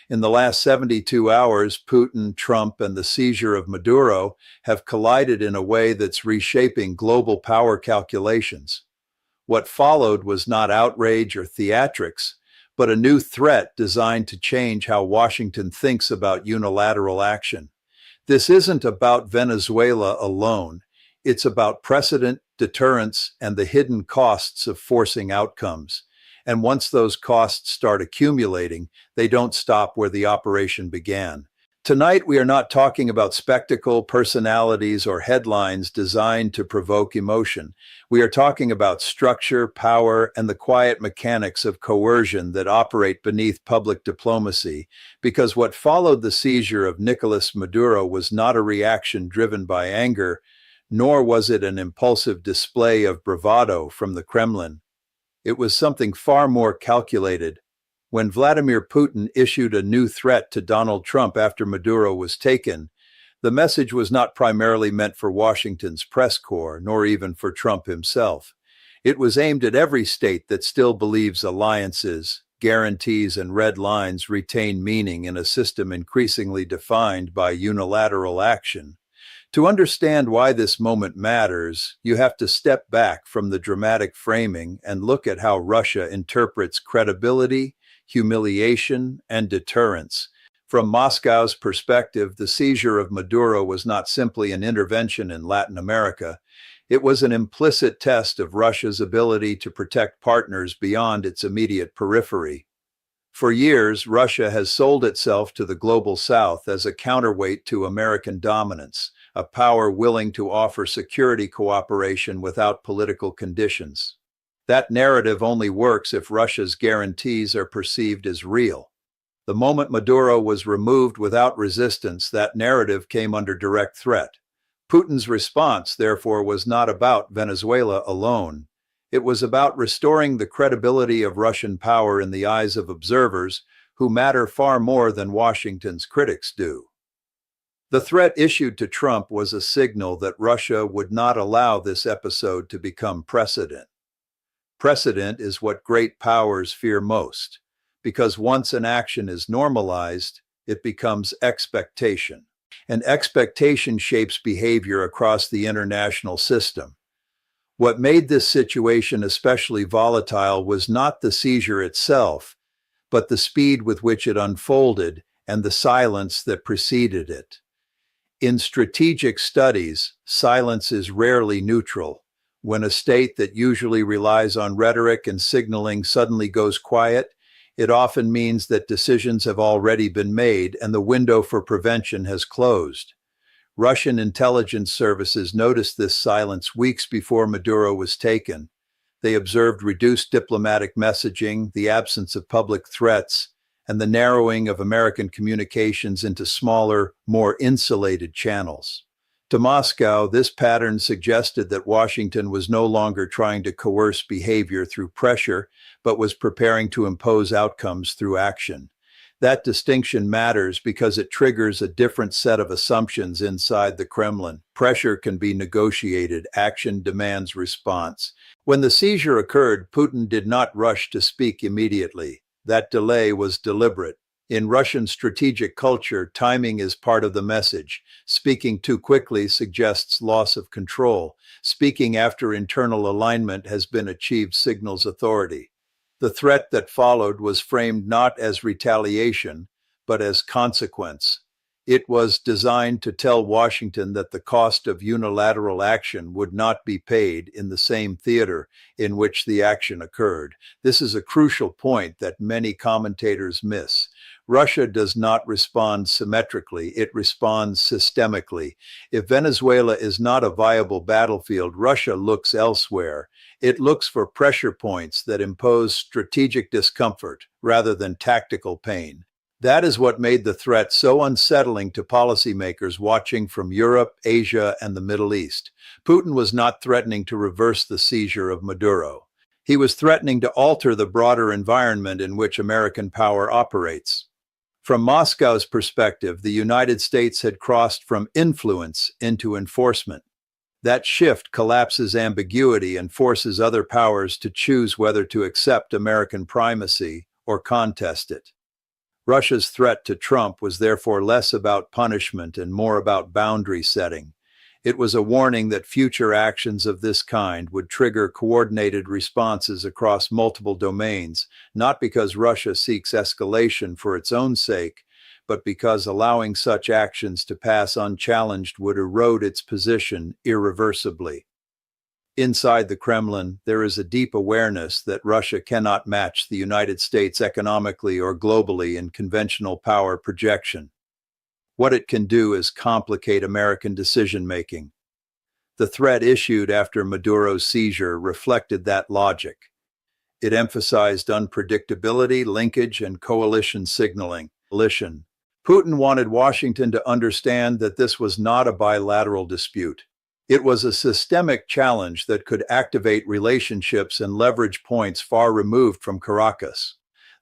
In the last 72 hours, Putin, Trump, and the seizure of Maduro have collided in a way that's reshaping global power calculations. What followed was not outrage or theatrics, but a new threat designed to change how Washington thinks about unilateral action. This isn't about Venezuela alone. It's about precedent, deterrence, and the hidden costs of forcing outcomes. And once those costs start accumulating, they don't stop where the operation began. Tonight, we are not talking about spectacle, personalities, or headlines designed to provoke emotion. We are talking about structure, power, and the quiet mechanics of coercion that operate beneath public diplomacy, because what followed the seizure of Nicolás Maduro was not a reaction driven by anger, nor was it an impulsive display of bravado from the Kremlin. It was something far more calculated. When Vladimir Putin issued a new threat to Donald Trump after Maduro was taken, the message was not primarily meant for Washington's press corps, nor even for Trump himself. It was aimed at every state that still believes alliances, guarantees, and red lines retain meaning in a system increasingly defined by unilateral action. To understand why this moment matters, you have to step back from the dramatic framing and look at how Russia interprets credibility, humiliation, and deterrence. From Moscow's perspective, the seizure of Maduro was not simply an intervention in Latin America. It was an implicit test of Russia's ability to protect partners beyond its immediate periphery. For years, Russia has sold itself to the global South as a counterweight to American dominance, a power willing to offer security cooperation without political conditions. That narrative only works if Russia's guarantees are perceived as real. The moment Maduro was removed without resistance, that narrative came under direct threat. Putin's response, therefore, was not about Venezuela alone. It was about restoring the credibility of Russian power in the eyes of observers who matter far more than Washington's critics do. The threat issued to Trump was a signal that Russia would not allow this episode to become precedent. Precedent is what great powers fear most, because once an action is normalized, it becomes expectation. And expectation shapes behavior across the international system. What made this situation especially volatile was not the seizure itself, but the speed with which it unfolded and the silence that preceded it. In strategic studies, silence is rarely neutral. When a state that usually relies on rhetoric and signaling suddenly goes quiet, it often means that decisions have already been made and the window for prevention has closed. Russian intelligence services noticed this silence weeks before Maduro was taken. They observed reduced diplomatic messaging, the absence of public threats, and the narrowing of American communications into smaller, more insulated channels. To Moscow, this pattern suggested that Washington was no longer trying to coerce behavior through pressure, but was preparing to impose outcomes through action. That distinction matters because it triggers a different set of assumptions inside the Kremlin. Pressure can be negotiated, action demands response. When the seizure occurred, Putin did not rush to speak immediately. That delay was deliberate. In Russian strategic culture, timing is part of the message. Speaking too quickly suggests loss of control. Speaking after internal alignment has been achieved signals authority. The threat that followed was framed not as retaliation, but as consequence. It was designed to tell Washington that the cost of unilateral action would not be paid in the same theater in which the action occurred. This is a crucial point that many commentators miss. Russia does not respond symmetrically, it responds systemically. If Venezuela is not a viable battlefield, Russia looks elsewhere. It looks for pressure points that impose strategic discomfort rather than tactical pain. That is what made the threat so unsettling to policymakers watching from Europe, Asia, and the Middle East. Putin was not threatening to reverse the seizure of Maduro. He was threatening to alter the broader environment in which American power operates. From Moscow's perspective, the United States had crossed from influence into enforcement. That shift collapses ambiguity and forces other powers to choose whether to accept American primacy or contest it. Russia's threat to Trump was therefore less about punishment and more about boundary setting. It was a warning that future actions of this kind would trigger coordinated responses across multiple domains, not because Russia seeks escalation for its own sake, but because allowing such actions to pass unchallenged would erode its position irreversibly. Inside the Kremlin, there is a deep awareness that Russia cannot match the United States economically or globally in conventional power projection. What it can do is complicate American decision-making. The threat issued after Maduro's seizure reflected that logic. It emphasized unpredictability, linkage, and coalition signaling. Putin wanted Washington to understand that this was not a bilateral dispute. It was a systemic challenge that could activate relationships and leverage points far removed from Caracas.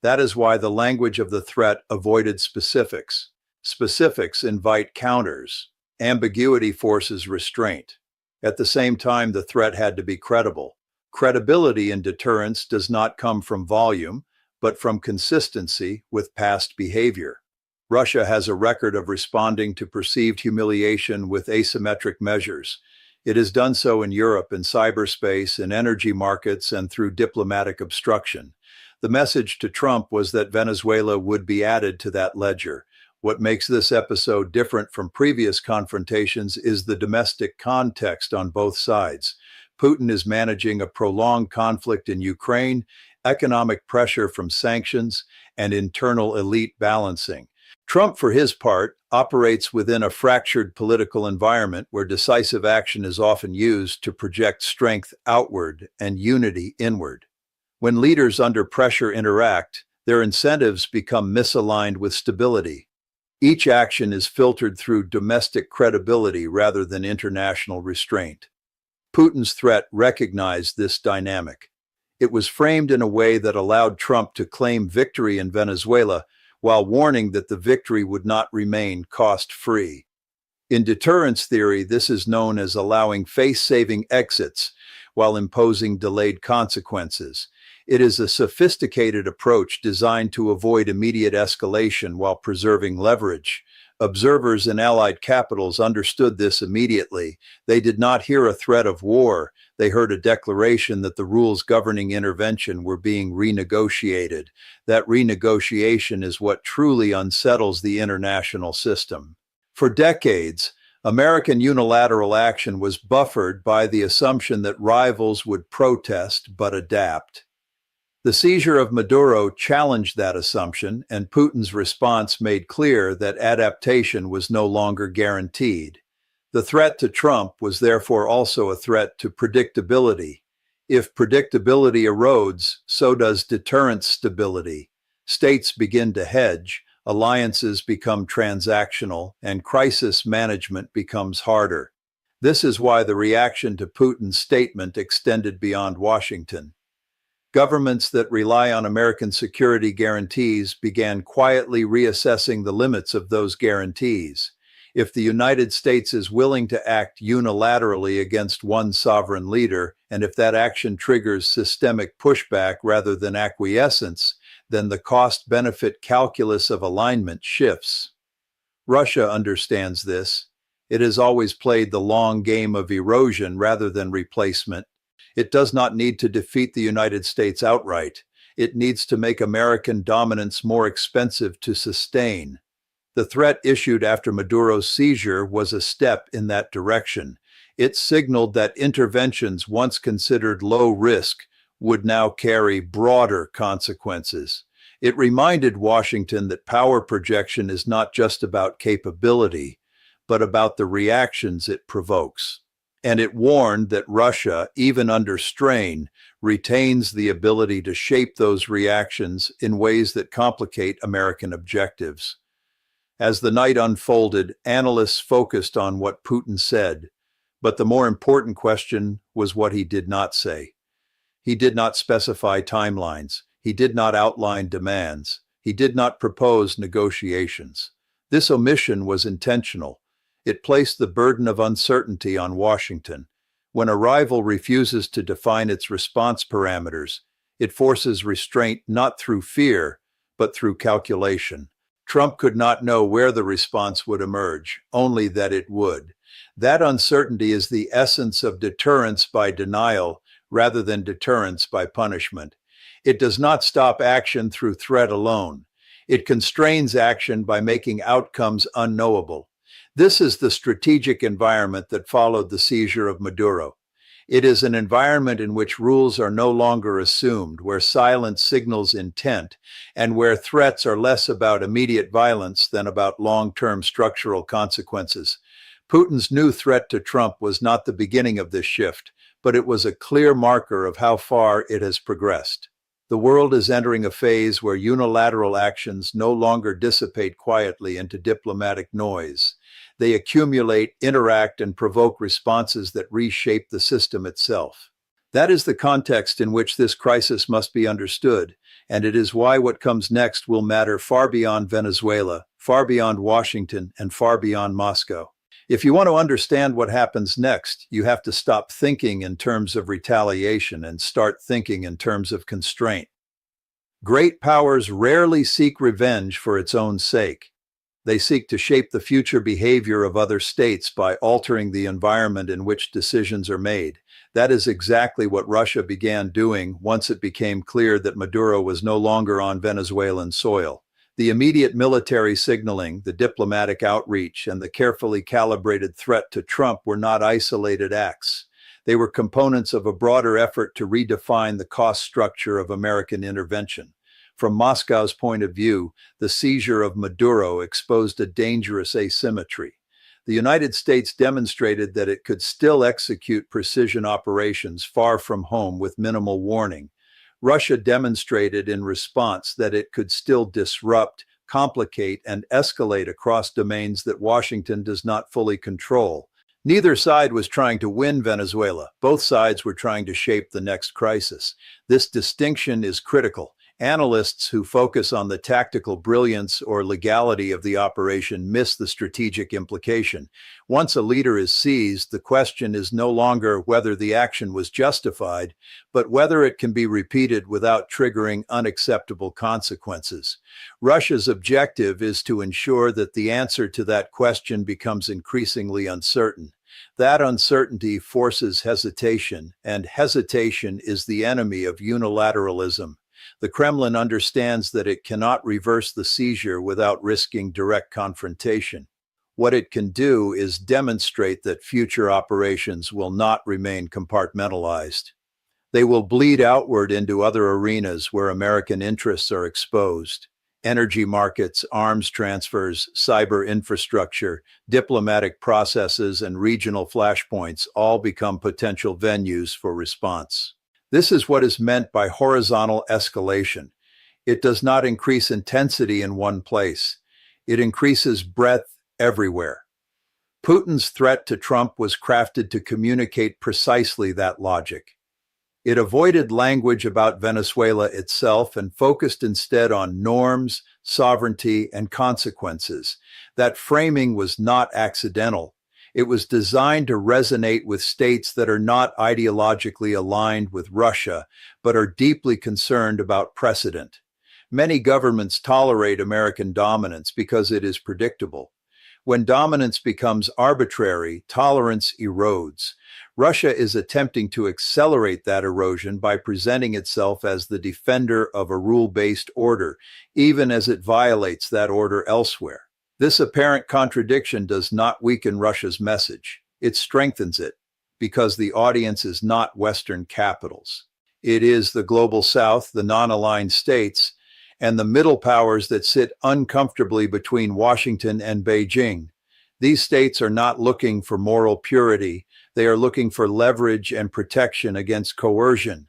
That is why the language of the threat avoided specifics. Specifics invite counters. Ambiguity forces restraint. At the same time, the threat had to be credible. Credibility in deterrence does not come from volume, but from consistency with past behavior. Russia has a record of responding to perceived humiliation with asymmetric measures. It has done so in Europe, in cyberspace, in energy markets, and through diplomatic obstruction. The message to Trump was that Venezuela would be added to that ledger. What makes this episode different from previous confrontations is the domestic context on both sides. Putin is managing a prolonged conflict in Ukraine, economic pressure from sanctions, and internal elite balancing. Trump, for his part, operates within a fractured political environment where decisive action is often used to project strength outward and unity inward. When leaders under pressure interact, their incentives become misaligned with stability. Each action is filtered through domestic credibility rather than international restraint. Putin's threat recognized this dynamic. It was framed in a way that allowed Trump to claim victory in Venezuela while warning that the victory would not remain cost-free. In deterrence theory, this is known as allowing face-saving exits while imposing delayed consequences. It is a sophisticated approach designed to avoid immediate escalation while preserving leverage. Observers in allied capitals understood this immediately. They did not hear a threat of war. They heard a declaration that the rules governing intervention were being renegotiated. That renegotiation is what truly unsettles the international system. For decades, American unilateral action was buffered by the assumption that rivals would protest but adapt. The seizure of Maduro challenged that assumption, and Putin's response made clear that adaptation was no longer guaranteed. The threat to Trump was therefore also a threat to predictability. If predictability erodes, so does deterrence stability. States begin to hedge, alliances become transactional, and crisis management becomes harder. This is why the reaction to Putin's statement extended beyond Washington. Governments that rely on American security guarantees began quietly reassessing the limits of those guarantees. If the United States is willing to act unilaterally against one sovereign leader, and if that action triggers systemic pushback rather than acquiescence, then the cost-benefit calculus of alignment shifts. Russia understands this. It has always played the long game of erosion rather than replacement. It does not need to defeat the United States outright. It needs to make American dominance more expensive to sustain. The threat issued after Maduro's seizure was a step in that direction. It signaled that interventions once considered low risk would now carry broader consequences. It reminded Washington that power projection is not just about capability, but about the reactions it provokes. And it warned that Russia, even under strain, retains the ability to shape those reactions in ways that complicate American objectives. As the night unfolded, analysts focused on what Putin said, but the more important question was what he did not say. He did not specify timelines. He did not outline demands. He did not propose negotiations. This omission was intentional. It placed the burden of uncertainty on Washington. When a rival refuses to define its response parameters, it forces restraint not through fear, but through calculation. Trump could not know where the response would emerge, only that it would. That uncertainty is the essence of deterrence by denial rather than deterrence by punishment. It does not stop action through threat alone. It constrains action by making outcomes unknowable. This is the strategic environment that followed the seizure of Maduro. It is an environment in which rules are no longer assumed, where silence signals intent, and where threats are less about immediate violence than about long-term structural consequences. Putin's new threat to Trump was not the beginning of this shift, but it was a clear marker of how far it has progressed. The world is entering a phase where unilateral actions no longer dissipate quietly into diplomatic noise. They accumulate, interact, and provoke responses that reshape the system itself. That is the context in which this crisis must be understood, and it is why what comes next will matter far beyond Venezuela, far beyond Washington, and far beyond Moscow. If you want to understand what happens next, you have to stop thinking in terms of retaliation and start thinking in terms of constraint. Great powers rarely seek revenge for its own sake. They seek to shape the future behavior of other states by altering the environment in which decisions are made. That is exactly what Russia began doing once it became clear that Maduro was no longer on Venezuelan soil. The immediate military signaling, the diplomatic outreach, and the carefully calibrated threat to Trump were not isolated acts. They were components of a broader effort to redefine the cost structure of American intervention. From Moscow's point of view, the seizure of Maduro exposed a dangerous asymmetry. The United States demonstrated that it could still execute precision operations far from home with minimal warning. Russia demonstrated in response that it could still disrupt, complicate, and escalate across domains that Washington does not fully control. Neither side was trying to win Venezuela. Both sides were trying to shape the next crisis. This distinction is critical. Analysts who focus on the tactical brilliance or legality of the operation miss the strategic implication. Once a leader is seized, the question is no longer whether the action was justified, but whether it can be repeated without triggering unacceptable consequences. Russia's objective is to ensure that the answer to that question becomes increasingly uncertain. That uncertainty forces hesitation, and hesitation is the enemy of unilateralism. The Kremlin understands that it cannot reverse the seizure without risking direct confrontation. What it can do is demonstrate that future operations will not remain compartmentalized. They will bleed outward into other arenas where American interests are exposed. Energy markets, arms transfers, cyber infrastructure, diplomatic processes, and regional flashpoints all become potential venues for response. This is what is meant by horizontal escalation. It does not increase intensity in one place. It increases breadth everywhere. Putin's threat to Trump was crafted to communicate precisely that logic. It avoided language about Venezuela itself and focused instead on norms, sovereignty, and consequences. That framing was not accidental. It was designed to resonate with states that are not ideologically aligned with Russia, but are deeply concerned about precedent. Many governments tolerate American dominance because it is predictable. When dominance becomes arbitrary, tolerance erodes. Russia is attempting to accelerate that erosion by presenting itself as the defender of a rule-based order, even as it violates that order elsewhere. This apparent contradiction does not weaken Russia's message. It strengthens it, because the audience is not Western capitals. It is the global South, the non-aligned states, and the middle powers that sit uncomfortably between Washington and Beijing. These states are not looking for moral purity. They are looking for leverage and protection against coercion.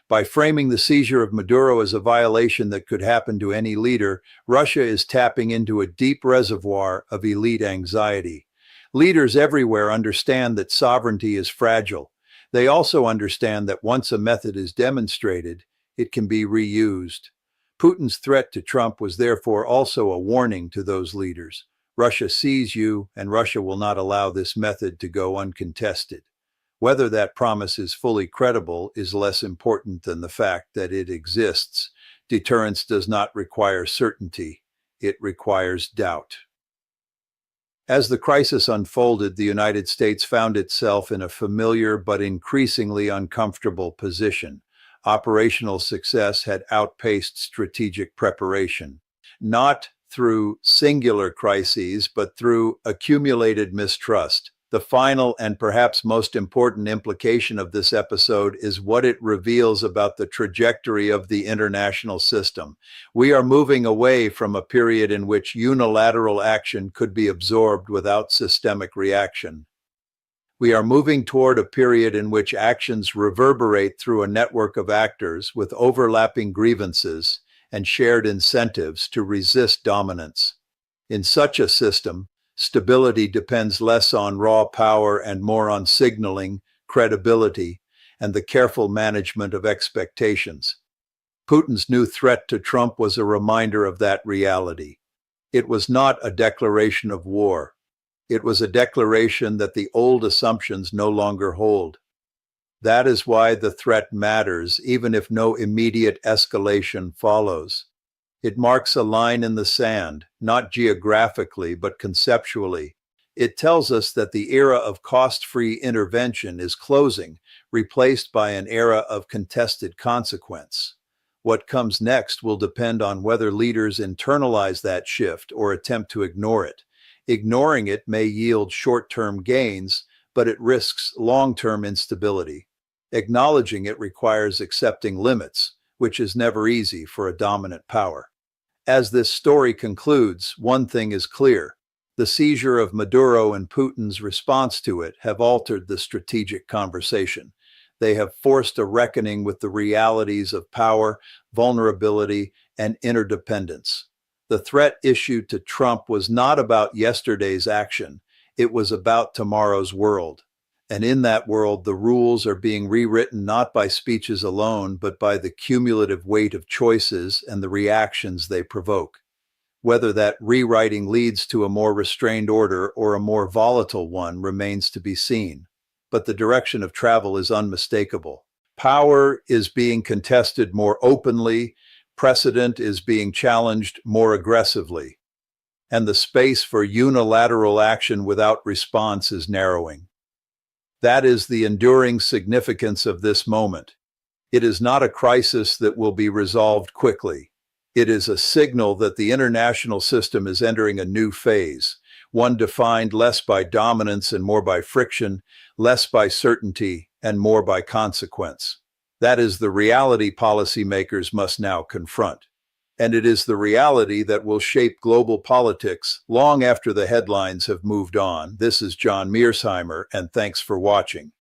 By framing the seizure of Maduro as a violation that could happen to any leader, Russia is tapping into a deep reservoir of elite anxiety. Leaders everywhere understand that sovereignty is fragile. They also understand that once a method is demonstrated, it can be reused. Putin's threat to Trump was therefore also a warning to those leaders. Russia sees you, and Russia will not allow this method to go uncontested. Whether that promise is fully credible is less important than the fact that it exists. Deterrence does not require certainty. It requires doubt. As the crisis unfolded, the United States found itself in a familiar but increasingly uncomfortable position. Operational success had outpaced strategic preparation, not through singular crises, but through accumulated mistrust. The final and perhaps most important implication of this episode is what it reveals about the trajectory of the international system. We are moving away from a period in which unilateral action could be absorbed without systemic reaction. We are moving toward a period in which actions reverberate through a network of actors with overlapping grievances and shared incentives to resist dominance. In such a system, stability depends less on raw power and more on signaling, credibility, and the careful management of expectations. Putin's new threat to Trump was a reminder of that reality. It was not a declaration of war. It was a declaration that the old assumptions no longer hold. That is why the threat matters, even if no immediate escalation follows. It marks a line in the sand, not geographically, but conceptually. It tells us that the era of cost-free intervention is closing, replaced by an era of contested consequence. What comes next will depend on whether leaders internalize that shift or attempt to ignore it. Ignoring it may yield short-term gains, but it risks long-term instability. Acknowledging it requires accepting limits, which is never easy for a dominant power. As this story concludes, one thing is clear. The seizure of Maduro and Putin's response to it have altered the strategic conversation. They have forced a reckoning with the realities of power, vulnerability, and interdependence. The threat issued to Trump was not about yesterday's action. It was about tomorrow's world. And in that world, the rules are being rewritten not by speeches alone, but by the cumulative weight of choices and the reactions they provoke. Whether that rewriting leads to a more restrained order or a more volatile one remains to be seen. But the direction of travel is unmistakable. Power is being contested more openly, precedent is being challenged more aggressively, and the space for unilateral action without response is narrowing. That is the enduring significance of this moment. It is not a crisis that will be resolved quickly. It is a signal that the international system is entering a new phase, one defined less by dominance and more by friction, less by certainty and more by consequence. That is the reality policymakers must now confront. And it is the reality that will shape global politics long after the headlines have moved on. This is John Mearsheimer, and thanks for watching.